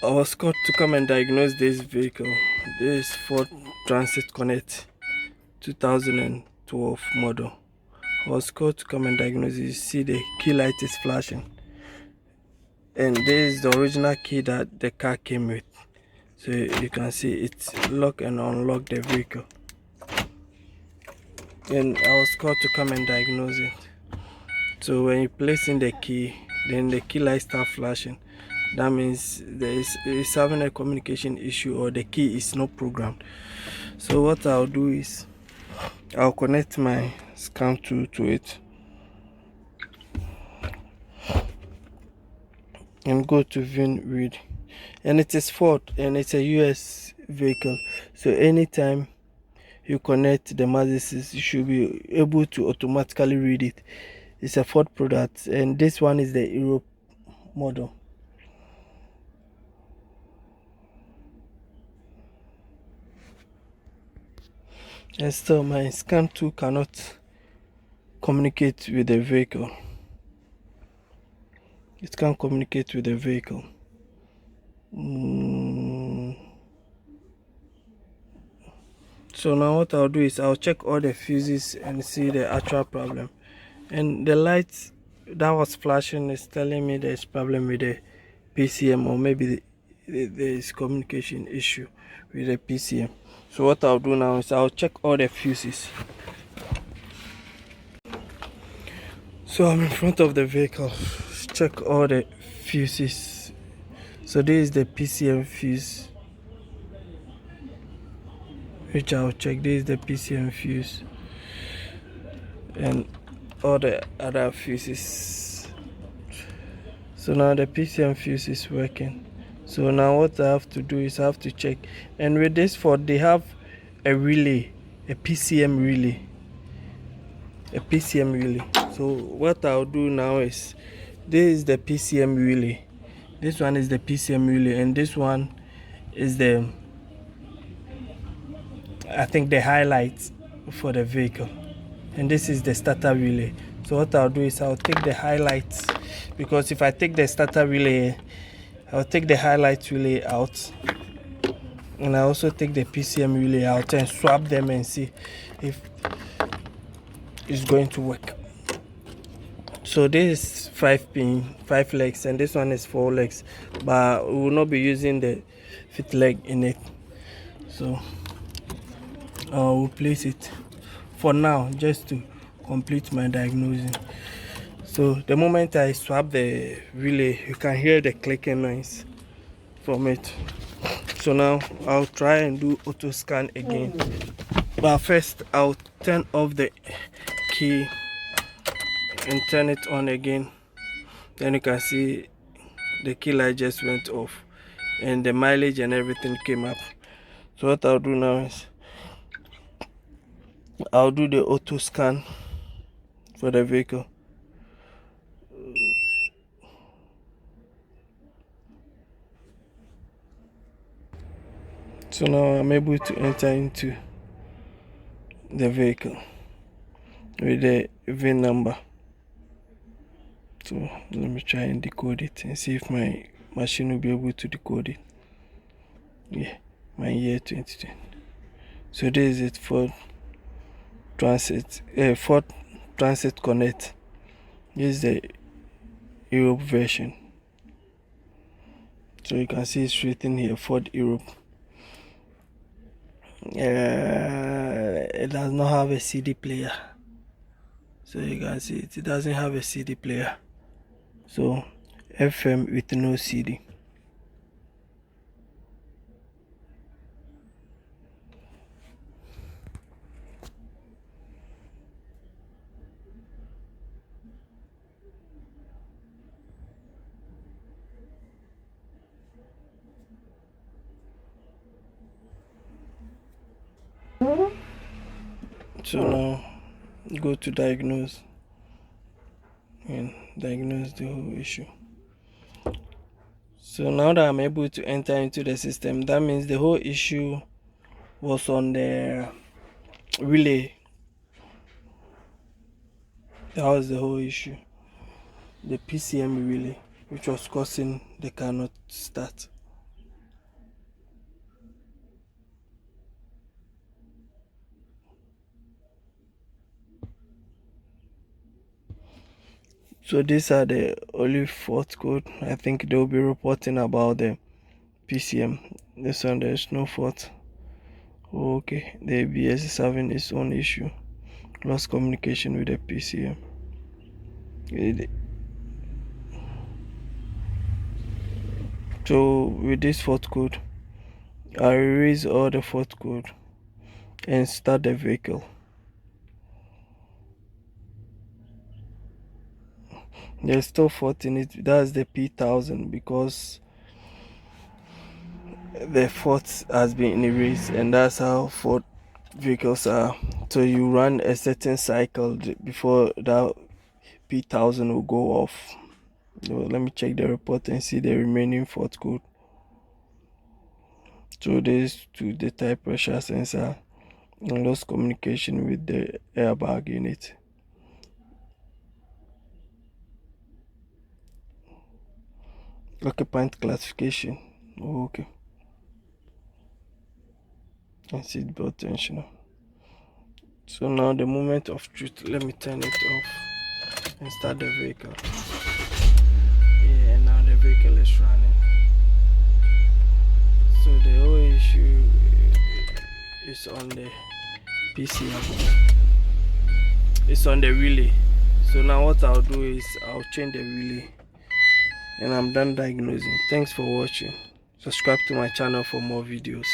I was called to come and diagnose this vehicle. This Ford Transit Connect 2012 model. I was called to come and diagnose it. You see the key light is flashing. And this is the original key that the car came with. So you can see it's lock and unlock the vehicle. And I was called to come and diagnose it. So when you place in the key, then the key light start flashing. That means it's having a communication issue or the key is not programmed. So what I'll do is I'll connect my scan tool to it and go to VIN read. And it is Ford and it's a US vehicle. So anytime you connect the Mazda, you should be able to automatically read it. It's a Ford product and this one is the Europe model. And still my scan tool cannot communicate with the vehicle. It can't communicate with the vehicle. So now what I'll do is I'll check all the fuses and see the actual problem. And the light that was flashing is telling me there's problem with the PCM, or maybe there is communication issue with the PCM. So what I'll do now is I'll check all the fuses. So I'm in front of the vehicle, check all the fuses. So this is the PCM fuse, which I'll check. This is the PCM fuse and all the other fuses. So now the PCM fuse is working. So now what I have to do is I have to check. And with this Ford, they have a relay, a PCM relay. So what I'll do now is, this is the PCM relay. This one is the PCM relay, and this one is the, I think, the highlights for the vehicle. And this is the starter relay. So what I'll do is I'll take the highlights, because if I take the starter relay, I'll take the highlight relay out, and I also take the PCM relay out and swap them and see if it's going to work. So this is 5 pin, 5 legs, and this one is 4 legs, but we will not be using the 5th leg in it. So I will place it for now just to complete my diagnosing. So the moment I swap the relay, you can hear the clicking noise from it. So now I'll try and do auto scan again, but first I'll turn off the key and turn it on again. Then you can see the key light just went off and the mileage and everything came up. So what I'll do now is I'll do the auto scan for the vehicle. So now I'm able to enter into the vehicle with the VIN number. So let me try and decode it and see if my machine will be able to decode it. Yeah, my year 2020. So this is it for Ford Transit Connect. This is the Europe version. So you can see it's written here, Ford Europe. It does not have a CD player. So you can see it doesn't have a CD player. So FM with no CD. So now go to diagnose and diagnose the whole issue. So now that I'm able to enter into the system, that means the whole issue was on the relay. That was the whole issue, the PCM relay, which was causing the car not to start. So these are the only fault code. I think they'll be reporting about the PCM. This one there's no fault. Okay, the ABS is having its own issue. Lost communication with the PCM. So with this fault code, I erase all the fault code and start the vehicle. There's still fault in it. That's the P1000 because the fault has been erased, and that's how fault vehicles are. So you run a certain cycle before that P1000 will go off. So let me check the report and see the remaining fault code. So this to the tire pressure sensor and lost communication with the airbag unit. Occupant classification. Okay. And seat belt tensioner. So now the moment of truth. Let me turn it off and start the vehicle. Yeah, now the vehicle is running. So the whole issue is on the PCM. It's on the relay. So now what I'll do is I'll change the relay and I'm done diagnosing. Thanks for watching. Subscribe to my channel for more videos.